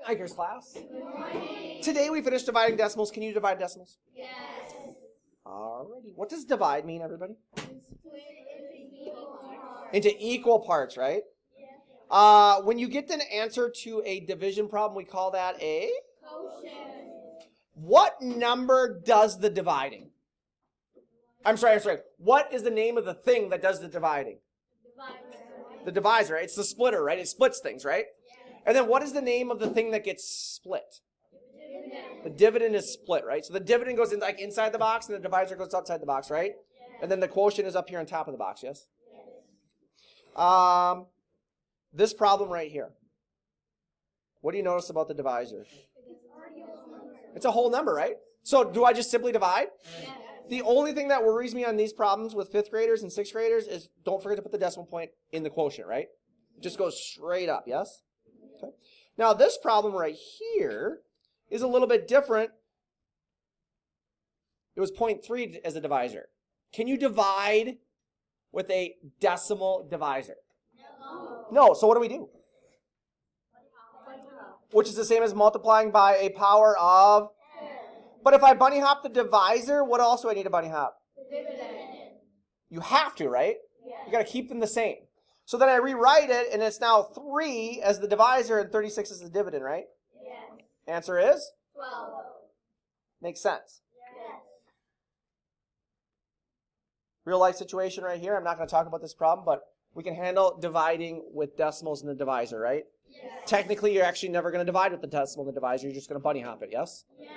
Hikers class. Today we finished dividing decimals. Can you divide decimals? Yes. Alrighty. What does divide mean, everybody? Split into equal parts. Into equal parts, right? Yeah. When you get an answer to a division problem, we call that a? Quotient. What number does the dividing? I'm sorry. What is the name of the thing that does the dividing? The divisor, right? It's the splitter, right? It splits things, right? Yeah. And then what is the name of the thing that gets split? Dividend. The dividend is split, right? So the dividend goes in like inside the box and the divisor goes outside the box, right? Yeah. And then the quotient is up here on top of the box, yes? Yes. This problem right here. What do you notice about the divisor? It's a whole number, right? So do I just simply divide? Yes. The only thing that worries me on these problems with 5th graders and 6th graders is don't forget to put the decimal point in the quotient, right? It just goes straight up, yes? Okay. Now this problem right here is a little bit different. It was 0.3 as a divisor. Can you divide with a decimal divisor? No, so what do? Which is the same as multiplying by a power of? But if I bunny hop the divisor, what else do I need to bunny hop? Dividend. You have to, right? Yes. You got to keep them the same. So then I rewrite it, and it's now 3 as the divisor and 36 as the dividend, right? Yes. Answer is? 12. Makes sense. Yes. Real life situation right here. I'm not going to talk about this problem, but we can handle dividing with decimals in the divisor, right? Yes. Technically, you're actually never going to divide with the decimal in the divisor. You're just going to bunny hop it, yes? Yes.